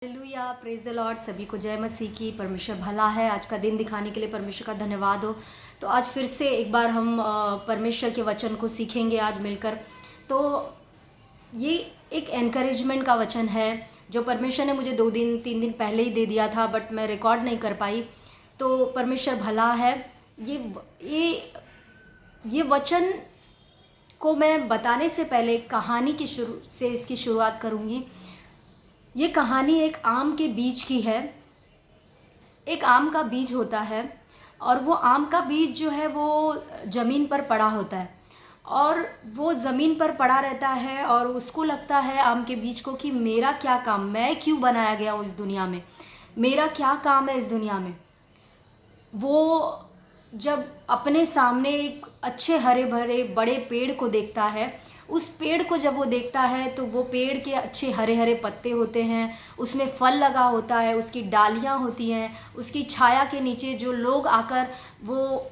Hallelujah, praise the Lord. सभी को जय मसीह की। परमेश्वर भला है। आज का दिन दिखाने के लिए परमेश्वर का धन्यवाद हो। तो आज फिर से एक बार हम परमेश्वर के वचन को सीखेंगे आज मिलकर। तो ये एक एनकरेजमेंट का वचन है जो परमेश्वर ने मुझे 2 दिन 3 दिन पहले ही दे दिया था, बट मैं रिकॉर्ड नहीं कर पाई। तो परमेश्वर भला है। ये वचन को मैं बताने से पहले कहानी की शुरू से इसकी शुरुआत करूँगी। ये कहानी एक आम के बीज की है। एक आम का बीज होता है और वो आम का बीज जो है वो ज़मीन पर पड़ा होता है और वो ज़मीन पर पड़ा रहता है और उसको लगता है आम के बीज को कि मेरा क्या काम, मैं क्यों बनाया गया हूँ इस दुनिया में, मेरा क्या काम है इस दुनिया में। वो जब अपने सामने एक अच्छे हरे भरे बड़े पेड़ को देखता है, उस पेड़ को जब वो देखता है तो वो पेड़ के अच्छे हरे हरे पत्ते होते हैं, उसमें फल लगा होता है, उसकी डालियाँ होती हैं, उसकी छाया के नीचे जो लोग आकर वो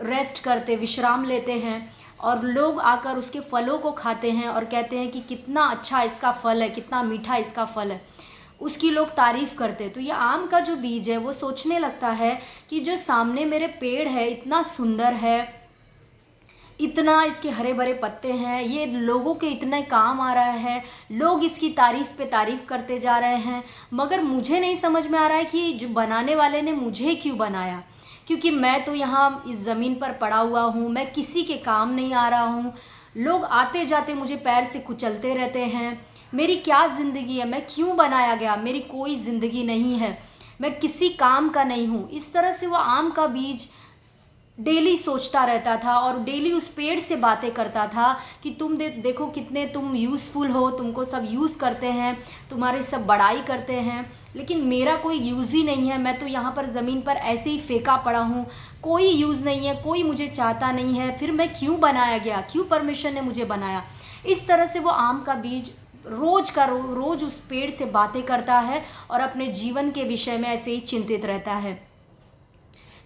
रेस्ट करते, विश्राम लेते हैं और लोग आकर उसके फलों को खाते हैं और कहते हैं कि कितना अच्छा इसका फल है, कितना मीठा इसका फल है, उसकी लोग तारीफ़ करते। तो ये आम का जो बीज है वो सोचने लगता है कि जो सामने मेरे पेड़ है इतना सुंदर है, इतना इसके हरे भरे पत्ते हैं, ये लोगों के इतने काम आ रहा है, लोग इसकी तारीफ़ पे तारीफ़ करते जा रहे हैं, मगर मुझे नहीं समझ में आ रहा है कि जो बनाने वाले ने मुझे क्यों बनाया, क्योंकि मैं तो यहाँ इस ज़मीन पर पड़ा हुआ हूँ, मैं किसी के काम नहीं आ रहा हूँ। लोग आते जाते मुझे पैर से कुचलते रहते हैं। मेरी क्या ज़िंदगी है, मैं क्यों बनाया गया, मेरी कोई ज़िंदगी नहीं है, मैं किसी काम का नहीं हूँ। इस तरह से वो आम का बीज डेली सोचता रहता था और डेली उस पेड़ से बातें करता था कि तुम देखो कितने तुम यूज़फुल हो, तुमको सब यूज़ करते हैं, तुम्हारी सब बड़ाई करते हैं, लेकिन मेरा कोई यूज़ ही नहीं है। मैं तो यहाँ पर ज़मीन पर ऐसे ही फेंका पड़ा हूँ, कोई यूज़ नहीं है, कोई मुझे चाहता नहीं है, फिर मैं क्यों बनाया गया, क्यों परमेश्वर ने मुझे बनाया। इस तरह से वो आम का बीज रोज़ उस पेड़ से बातें करता है और अपने जीवन के विषय में ऐसे ही चिंतित रहता है।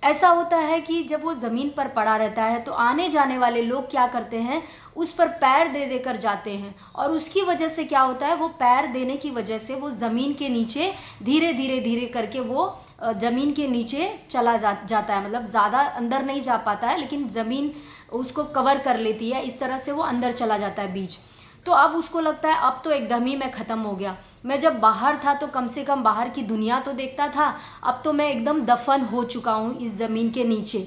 ऐसा होता है कि जब वो ज़मीन पर पड़ा रहता है तो आने जाने वाले लोग क्या करते हैं, उस पर पैर दे देकर जाते हैं और उसकी वजह से क्या होता है, वो पैर देने की वजह से वो ज़मीन के नीचे धीरे करके वो ज़मीन के नीचे चला जाता है। मतलब ज़्यादा अंदर नहीं जा पाता है, लेकिन ज़मीन उसको कवर कर लेती है। इस तरह से वो अंदर चला जाता है बीज। तो अब उसको लगता है अब तो एकदम ही मैं ख़त्म हो गया। मैं जब बाहर था तो कम से कम बाहर की दुनिया तो देखता था, अब तो मैं एकदम दफन हो चुका हूँ इस ज़मीन के नीचे।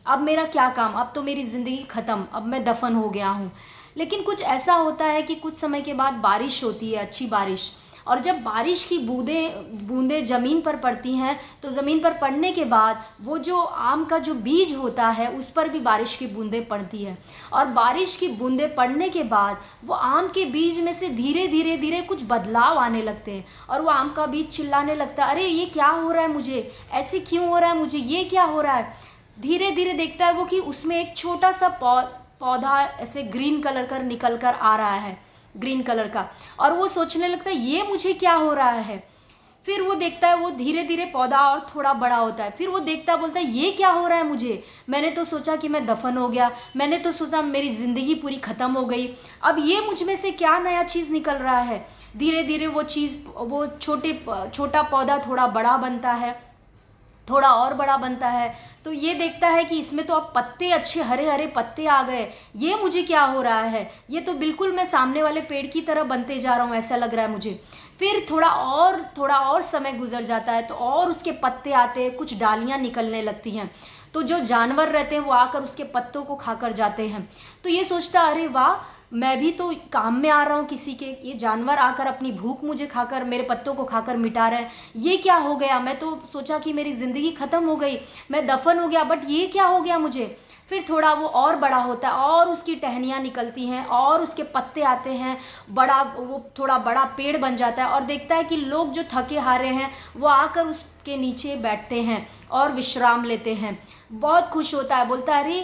अब मेरा क्या काम, अब तो मेरी ज़िंदगी ख़त्म, अब मैं दफन हो गया हूँ। लेकिन कुछ ऐसा होता है कि कुछ समय के बाद बारिश होती है, अच्छी बारिश, और जब बारिश की बूंदें बूंदें ज़मीन पर पड़ती हैं तो ज़मीन पर पड़ने के बाद वो जो आम का जो बीज होता है उस पर भी बारिश की बूंदें पड़ती हैं और बारिश की बूंदें पड़ने के बाद वो आम के बीज में से धीरे कुछ बदलाव आने लगते हैं और वो आम का बीज चिल्लाने लगता है, अरे ये क्या हो रहा है, मुझे ऐसे क्यों हो रहा है, मुझे ये क्या हो रहा है। धीरे देखता है वो कि उसमें एक छोटा सा पौधा ऐसे ग्रीन कलर कर निकल कर आ रहा है, ग्रीन कलर का, और वो सोचने लगता है ये मुझे क्या हो रहा है। फिर वो देखता है वो धीरे पौधा और थोड़ा बड़ा होता है, फिर वो देखता बोलता है ये क्या हो रहा है मुझे, मैंने तो सोचा कि मैं दफन हो गया, मैंने तो सोचा मेरी ज़िंदगी पूरी ख़त्म हो गई, अब ये मुझ में से क्या नया चीज़ निकल रहा है। धीरे वो छोटा पौधा थोड़ा बड़ा बनता है, थोड़ा और बड़ा बनता है, तो ये देखता है कि इसमें तो अब पत्ते, अच्छे हरे हरे पत्ते आ गए, ये मुझे क्या हो रहा है, ये तो बिल्कुल मैं सामने वाले पेड़ की तरह बनते जा रहा हूँ, ऐसा लग रहा है मुझे। फिर थोड़ा और समय गुजर जाता है तो और उसके पत्ते आते हैं, कुछ डालियाँ निकलने लगती हैं, तो जो जानवर रहते हैं वो आकर उसके पत्तों को खाकर जाते हैं। तो ये सोचता, अरे वाह, मैं भी तो काम में आ रहा हूँ किसी के, ये जानवर आकर अपनी भूख मुझे खाकर, मेरे पत्तों को खाकर मिटा रहे हैं, ये क्या हो गया, मैं तो सोचा कि मेरी ज़िंदगी ख़त्म हो गई, मैं दफन हो गया, बट ये क्या हो गया मुझे। फिर थोड़ा वो और बड़ा होता है और उसकी टहनियाँ निकलती हैं और उसके पत्ते आते हैं, वो थोड़ा बड़ा पेड़ बन जाता है और देखता है कि लोग जो थके हारे हैं वो आकर उसके नीचे बैठते हैं और विश्राम लेते हैं। बहुत खुश होता है, बोलता है अरे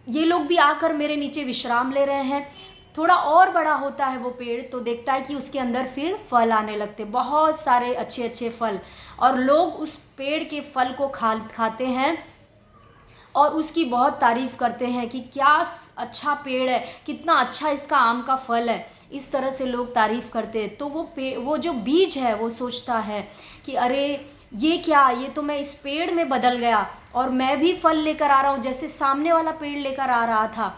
ये लोग भी आकर मेरे नीचे विश्राम ले रहे हैं। थोड़ा और बड़ा होता है वो पेड़ तो देखता है कि उसके अंदर फिर फल आने लगते, बहुत सारे अच्छे फल, और लोग उस पेड़ के फल को खाते हैं और उसकी बहुत तारीफ़ करते हैं कि क्या अच्छा पेड़ है, कितना अच्छा इसका आम का फल है। इस तरह से लोग तारीफ़ करते हैं, तो वो जो बीज है वो सोचता है कि अरे ये क्या, ये तो मैं इस पेड़ में बदल गया और मैं भी फल लेकर आ रहा हूँ जैसे सामने वाला पेड़ लेकर आ रहा था।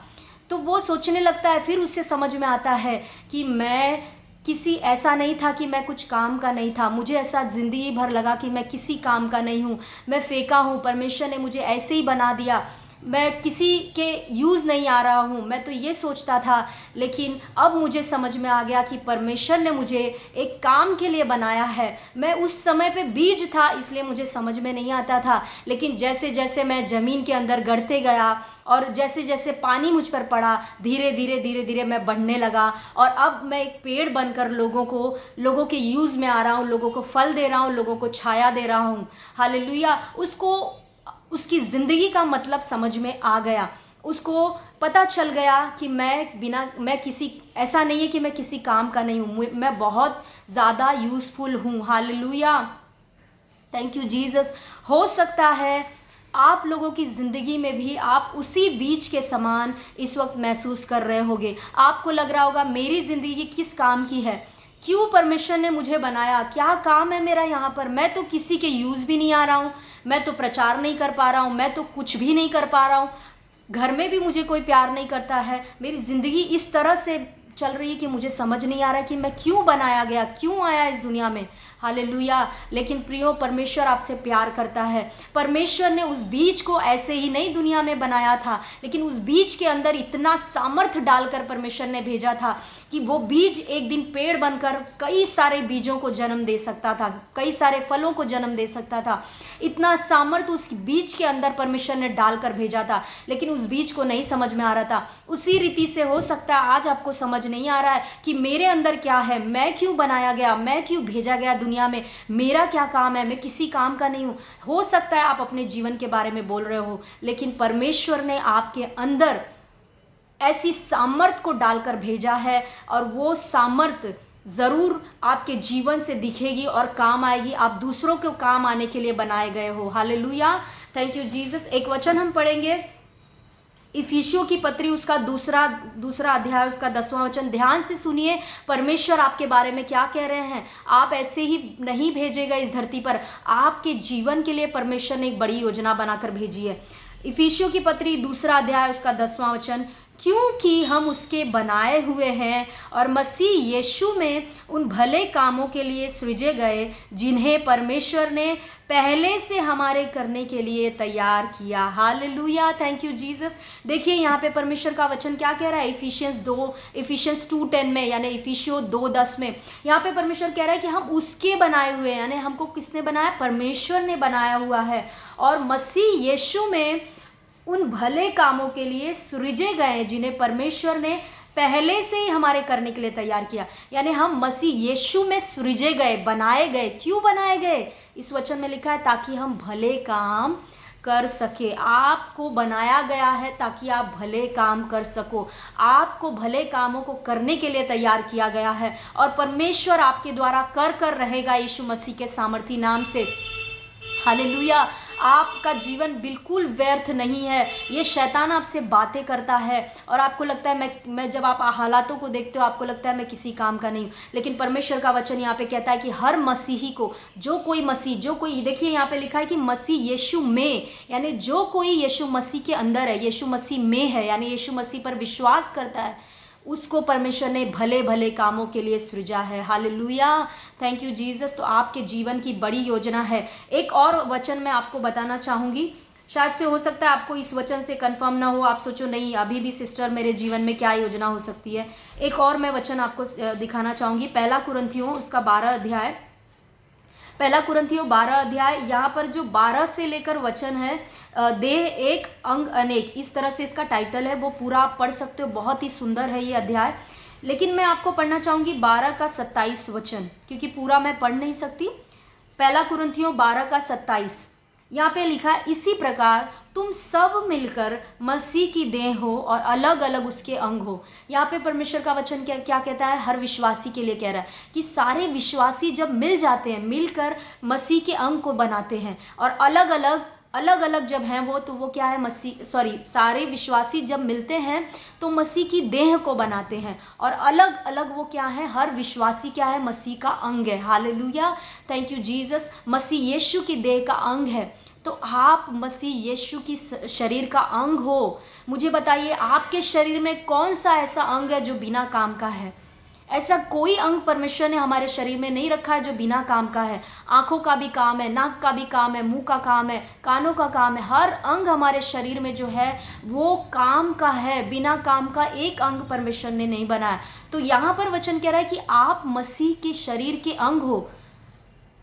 तो वो सोचने लगता है, फिर उससे समझ में आता है कि मैं किसी ऐसा नहीं था, कि मैं कुछ काम का नहीं था, मुझे ऐसा ज़िंदगी भर लगा कि मैं किसी काम का नहीं हूँ, मैं फेंका हूँ, परमेश्वर ने मुझे ऐसे ही बना दिया, मैं किसी के यूज़ नहीं आ रहा हूँ, मैं तो ये सोचता था। लेकिन अब मुझे समझ में आ गया कि परमेश्वर ने मुझे एक काम के लिए बनाया है। मैं उस समय पे बीज था, इसलिए मुझे समझ में नहीं आता था, लेकिन जैसे जैसे मैं ज़मीन के अंदर गड़ते गया और जैसे जैसे पानी मुझ पर पड़ा, धीरे धीरे धीरे धीरे मैं बढ़ने लगा और अब मैं एक पेड़ बनकर लोगों के यूज़ में आ रहा हूँ, लोगों को फल दे रहा हूँ, लोगों को छाया दे रहा हूँ। हालेलुया। उसको उसकी ज़िंदगी का मतलब समझ में आ गया। उसको पता चल गया कि मैं किसी, ऐसा नहीं है कि मैं किसी काम का नहीं हूँ, मैं बहुत ज़्यादा यूज़फुल हूँ। Hallelujah, thank you Jesus. हो सकता है आप लोगों की ज़िंदगी में भी आप उसी बीज के समान इस वक्त महसूस कर रहे होगे। आपको लग रहा होगा मेरी ज़िंदगी किस काम की है, क्यों परमेश्वर ने मुझे बनाया, क्या काम है मेरा यहाँ पर, मैं तो किसी के यूज़ भी नहीं आ रहा हूँ, मैं तो प्रचार नहीं कर पा रहा हूँ, मैं तो कुछ भी नहीं कर पा रहा हूँ, घर में भी मुझे कोई प्यार नहीं करता है, मेरी ज़िंदगी इस तरह से चल रही है कि मुझे समझ नहीं आ रहा कि मैं क्यों बनाया गया, क्यों आया इस दुनिया में। हालेलुया। लेकिन प्रियो, परमेश्वर आपसे प्यार करता है। परमेश्वर ने उस बीज को ऐसे ही नहीं दुनिया में बनाया था, लेकिन उस बीज के अंदर इतना सामर्थ्य डालकर परमेश्वर ने भेजा था कि वो बीज एक दिन पेड़ बनकर कई सारे बीजों को जन्म दे सकता था, कई सारे फलों को जन्म दे सकता था। इतना सामर्थ्य उस बीज के अंदर परमेश्वर ने डालकर भेजा था, लेकिन उस बीज को नहीं समझ में आ रहा था। उसी रीति से हो सकता है आज आपको समझ नहीं आ रहा है कि मेरे अंदर क्या है, मैं क्यों बनाया गया, मैं क्यों भेजा गया दुनिया में, मेरा क्या काम है, मैं किसी काम का नहीं हूँ। हो सकता है आप अपने जीवन के बारे में बोल रहे हो, लेकिन परमेश्वर ने आपके अंदर ऐसी सामर्थ्य को डालकर भेजा है और वो सामर्थ्य ज़रूर आपके जीवन से दिखेगी और काम आएगी। आप दूसरों को काम आने के लिए बनाए गए हो। Hallelujah, thank you Jesus. एक वचन हम पढ़ेंगे, इफिसियों की पत्री उसका दूसरा अध्याय उसका 10वां वचन। ध्यान से सुनिए परमेश्वर आपके बारे में क्या कह रहे हैं। आप ऐसे ही नहीं भेजेगा इस धरती पर, आपके जीवन के लिए परमेश्वर ने एक बड़ी योजना बनाकर भेजी है। इफिसियों की पत्री दूसरा अध्याय उसका 10वां वचन, क्योंकि हम उसके बनाए हुए हैं और मसीह यीशु में उन भले कामों के लिए सृजे गए जिन्हें परमेश्वर ने पहले से हमारे करने के लिए तैयार किया। Hallelujah, thank you Jesus. देखिए यहाँ पे परमेश्वर का वचन क्या कह रहा है, इफिशियंस 2:10 में, यानी इफिसियों 2:10 में यहाँ पे परमेश्वर कह रहा है कि हम उसके बनाए हुए हैं, यानी हमको किसने बनाया, परमेश्वर ने बनाया हुआ है और मसीह यीशु में उन भले कामों के लिए सृजे गए जिन्हें परमेश्वर ने पहले से ही हमारे करने के लिए तैयार किया। यानी हम मसीह यीशु में सृजे गए, बनाए गए। क्यों बनाए गए? इस वचन में लिखा है ताकि हम भले काम कर सके। आपको बनाया गया है ताकि आप भले काम कर सको। आपको भले कामों को करने के लिए तैयार किया गया है और परमेश्वर आपके द्वारा कर रहेगा यीशु मसीह के सामर्थी नाम से। हालेलुया, आपका जीवन बिल्कुल व्यर्थ नहीं है। ये शैतान आपसे बातें करता है और आपको लगता है मैं जब आप हालातों को देखते हो आपको लगता है मैं किसी काम का नहीं हूँ, लेकिन परमेश्वर का वचन यहाँ पे कहता है कि हर मसीही को, जो कोई देखिए यहाँ पे लिखा है कि मसीह यीशु में, यानी जो कोई यीशु मसीह के अंदर है, यीशु मसीह में है, यानी यीशु मसीह पर विश्वास करता है, उसको परमेश्वर ने भले भले कामों के लिए सृजा है। Hallelujah, thank you Jesus. तो आपके जीवन की बड़ी योजना है। एक और वचन मैं आपको बताना चाहूँगी, शायद से हो सकता है आपको इस वचन से कंफर्म ना हो, आप सोचो नहीं अभी भी सिस्टर मेरे जीवन में क्या योजना हो सकती है। एक और मैं वचन आपको दिखाना चाहूँगी, पहला कुरिन्थियों उसका 12 अध्याय, पहला कुरिन्थियों 12 अध्याय। यहाँ पर जो 12 से लेकर वचन है, देह एक अंग अनेक, इस तरह से इसका टाइटल है, वो पूरा आप पढ़ सकते हो, बहुत ही सुंदर है ये अध्याय। लेकिन मैं आपको पढ़ना चाहूँगी 12 का 27 वचन, क्योंकि पूरा मैं पढ़ नहीं सकती। पहला कुरिन्थियों 12 का 27, यहाँ पे लिखा है, इसी प्रकार तुम सब मिलकर मसीह की देह हो और अलग अलग उसके अंग हो। यहाँ पे परमेश्वर का वचन क्या कहता है, हर विश्वासी के लिए कह रहा है कि सारे विश्वासी जब मिल जाते हैं, मिलकर मसीह के अंग को बनाते हैं और अलग अलग अलग अलग जब हैं वो, तो वो क्या है, सारे विश्वासी जब मिलते हैं तो मसीह की देह को बनाते हैं। और अलग अलग वो क्या है, हर विश्वासी क्या है, मसीह का अंग है। Hallelujah, thank you Jesus. मसीह यीशु की देह का अंग है। तो आप मसीह यीशु की शरीर का अंग हो। मुझे बताइए, आपके शरीर में कौन सा ऐसा अंग है जो बिना काम का है? ऐसा कोई अंग परमेश्वर ने हमारे शरीर में नहीं रखा है जो बिना काम का है। आंखों का भी काम है, नाक का भी काम है, मुंह का काम है, कानों का काम है। हर अंग हमारे शरीर में जो है वो काम का है। बिना काम का एक अंग परमेश्वर ने नहीं बनाया। तो यहाँ पर वचन कह रहा है कि आप मसीह के शरीर के अंग हो।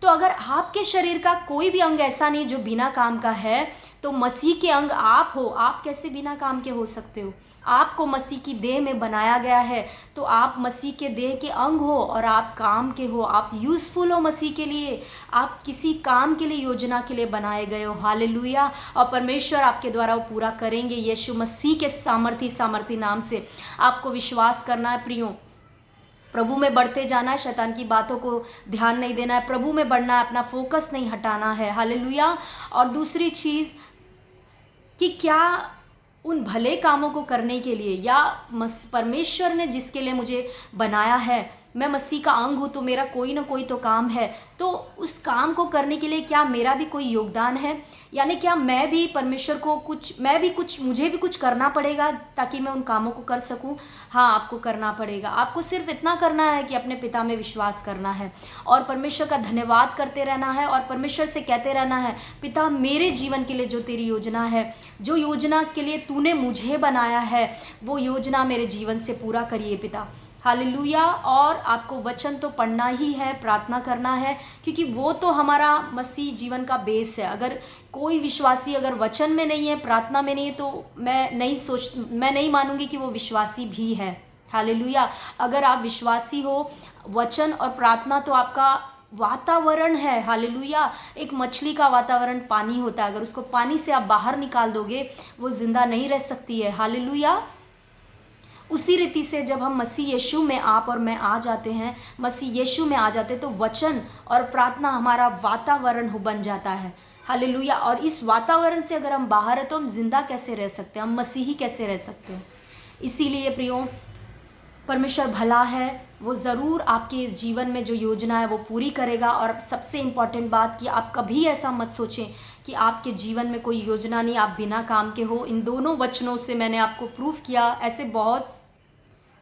तो अगर आपके शरीर का कोई भी अंग ऐसा नहीं जो बिना काम का है, तो मसीह के अंग आप हो। आप कैसे बिना काम के हो सकते हो? आपको मसीह की देह में बनाया गया है, तो आप मसीह के देह के अंग हो और आप काम के हो। आप यूजफुल हो मसीह के लिए। आप किसी काम के लिए, योजना के लिए बनाए गए हो। हालेलुया। और परमेश्वर आपके द्वारा वो पूरा करेंगे यीशु मसीह के सामर्थी नाम से। आपको विश्वास करना है प्रियो, प्रभु में बढ़ते जाना है, शैतान की बातों को ध्यान नहीं देना है, प्रभु में बढ़ना है, अपना फोकस नहीं हटाना है। हालेलुया। और दूसरी चीज़ कि क्या उन भले कामों को करने के लिए, या परमेश्वर ने जिसके लिए मुझे बनाया है, मैं मसीह का अंग हूँ, तो मेरा कोई ना कोई तो काम है। तो उस काम को करने के लिए क्या मेरा भी कोई योगदान है? यानी क्या मैं भी परमेश्वर को मुझे भी कुछ करना पड़ेगा ताकि मैं उन कामों को कर सकूं? हाँ, आपको करना पड़ेगा। आपको सिर्फ इतना करना है कि अपने पिता में विश्वास करना है और परमेश्वर का धन्यवाद करते रहना है और परमेश्वर से कहते रहना है, पिता मेरे जीवन के लिए जो तेरी योजना है, जो योजना के लिए तूने मुझे बनाया है, वो योजना मेरे जीवन से पूरा करिए पिता। हालेलुया। और आपको वचन तो पढ़ना ही है, प्रार्थना करना है, क्योंकि वो तो हमारा मसीह जीवन का बेस है। अगर कोई विश्वासी अगर वचन में नहीं है, प्रार्थना में नहीं है, तो मैं नहीं मानूंगी कि वो विश्वासी भी है। हालेलुया। अगर आप विश्वासी हो, वचन और प्रार्थना तो आपका वातावरण है। हालेलुया। एक मछली का वातावरण पानी होता है। अगर उसको पानी से आप बाहर निकाल दोगे, वो जिंदा नहीं रह सकती है। हालेलुया। उसी रीति से जब हम मसीह यीशु में, आप और मैं आ जाते हैं, मसीह यीशु में आ जाते हैं, तो वचन और प्रार्थना हमारा वातावरण बन जाता है। हालेलुया। और इस वातावरण से अगर हम बाहर हैं तो हम जिंदा कैसे रह सकते हैं, हम मसीही कैसे रह सकते हैं? इसीलिए प्रियो, परमेश्वर भला है, वो ज़रूर आपके जीवन में जो योजना है वो पूरी करेगा। और सबसे इम्पॉर्टेंट बात कि आप कभी ऐसा मत सोचें कि आपके जीवन में कोई योजना नहीं, आप बिना काम के हो। इन दोनों वचनों से मैंने आपको प्रूफ किया। ऐसे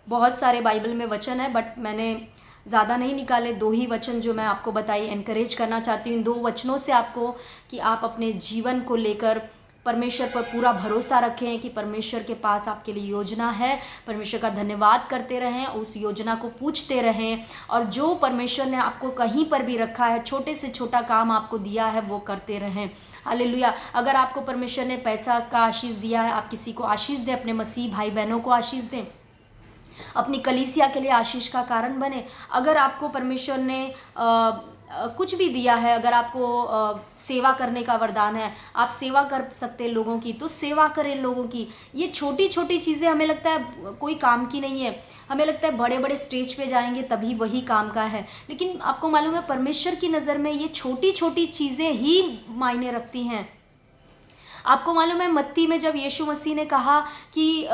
बहुत सारे बाइबल में वचन है, बट मैंने ज़्यादा नहीं निकाले, 2 ही वचन जो मैं आपको बताई, एनकरेज करना चाहती हूँ इन 2 वचनों से आपको, कि आप अपने जीवन को लेकर परमेश्वर पर पूरा भरोसा रखें कि परमेश्वर के पास आपके लिए योजना है। परमेश्वर का धन्यवाद करते रहें, उस योजना को पूछते रहें, और जो परमेश्वर ने आपको कहीं पर भी रखा है, छोटे से छोटा काम आपको दिया है, वो करते रहें। हालेलुया। अगर आपको परमेश्वर ने पैसा का आशीष दिया है, आप किसी को आशीष दें, अपने मसीह भाई बहनों को आशीष दें, अपनी कलीसिया के लिए आशीष का कारण बने। अगर आपको परमेश्वर ने कुछ भी दिया है, अगर आपको सेवा करने का वरदान है, आप सेवा कर सकते हैं लोगों की, तो सेवा करें लोगों की। ये छोटी छोटी चीज़ें हमें लगता है कोई काम की नहीं है, हमें लगता है बड़े बड़े स्टेज पे जाएंगे तभी वही काम का है, लेकिन आपको मालूम है परमेश्वर की नज़र में ये छोटी छोटी चीज़ें ही मायने रखती हैं। आपको मालूम है मत्ती में जब यीशु मसीह ने कहा कि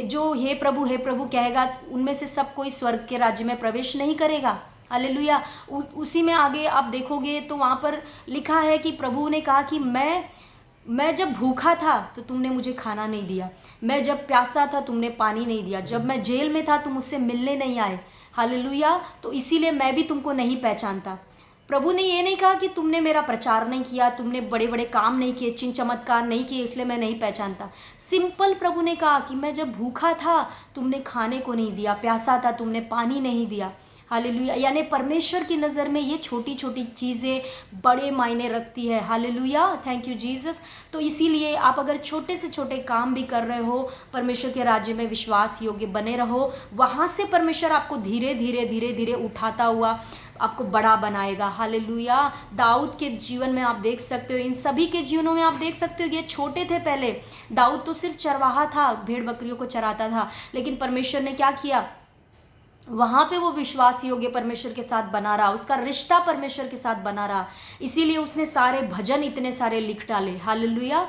जो हे प्रभु कहेगा, उनमें से सब कोई स्वर्ग के राज्य में प्रवेश नहीं करेगा। हालेलुया। उसी में आगे आप देखोगे तो वहाँ पर लिखा है कि प्रभु ने कहा कि मैं जब भूखा था तो तुमने मुझे खाना नहीं दिया, मैं जब प्यासा था तुमने पानी नहीं दिया, जब मैं जेल में था तुम मुझसे मिलने नहीं आए। हालेलुया। तो इसीलिए मैं भी तुमको नहीं पहचानता। प्रभु ने ये नहीं कहा कि तुमने मेरा प्रचार नहीं किया, तुमने बड़े बड़े काम नहीं किए, चिन्ह चमत्कार नहीं किए, इसलिए मैं नहीं पहचानता। सिंपल प्रभु ने कहा कि मैं जब भूखा था तुमने खाने को नहीं दिया, प्यासा था तुमने पानी नहीं दिया। हालेलुया। यानी परमेश्वर की नज़र में ये छोटी छोटी चीज़ें बड़े मायने रखती है। हालेलुया। Thank you Jesus. तो इसीलिए आप अगर छोटे से छोटे काम भी कर रहे हो, परमेश्वर के राज्य में विश्वास योग्य बने रहो, वहाँ से परमेश्वर आपको धीरे धीरे उठाता हुआ आपको बड़ा बनाएगा। हालेलुया। दाऊद के जीवन में आप देख सकते हो, इन सभी के जीवनों में आप देख सकते हो, ये छोटे थे पहले। दाऊद तो सिर्फ चरवाहा था, भेड़ बकरियों को चराता था, लेकिन परमेश्वर ने क्या किया, वहाँ पे वो विश्वास योग्य परमेश्वर के साथ बना रहा, उसका रिश्ता परमेश्वर के साथ बना रहा, इसीलिए उसने सारे भजन इतने सारे लिख डाले। हालेलुया।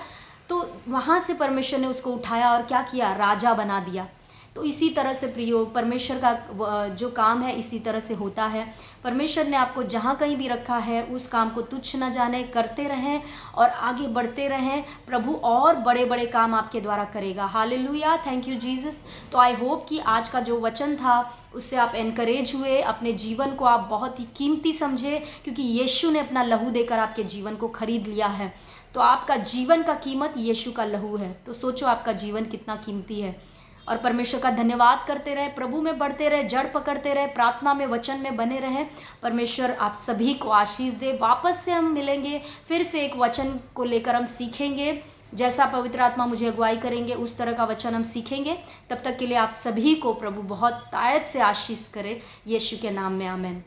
तो वहाँ से परमेश्वर ने उसको उठाया और क्या किया, राजा बना दिया। तो इसी तरह से प्रियो, परमेश्वर का जो काम है इसी तरह से होता है। परमेश्वर ने आपको जहाँ कहीं भी रखा है उस काम को तुच्छ न जाने, करते रहें और आगे बढ़ते रहें। प्रभु और बड़े बड़े काम आपके द्वारा करेगा। Hallelujah, thank you Jesus. तो आई होप कि आज का जो वचन था उससे आप एनकरेज हुए, अपने जीवन को आप बहुत ही कीमती समझे, क्योंकि यीशु ने अपना लहू देकर आपके जीवन को खरीद लिया है। तो आपका जीवन का कीमत यीशु का लहू है। तो सोचो आपका जीवन कितना कीमती है। और परमेश्वर का धन्यवाद करते रहे, प्रभु में बढ़ते रहे, जड़ पकड़ते रहे, प्रार्थना में, वचन में बने रहें। परमेश्वर आप सभी को आशीष दे। वापस से हम मिलेंगे, फिर से एक वचन को लेकर हम सीखेंगे। जैसा पवित्र आत्मा मुझे अगुवाई करेंगे उस तरह का वचन हम सीखेंगे। तब तक के लिए आप सभी को प्रभु बहुत तायत से आशीष करे, यीशु के नाम में, आमीन।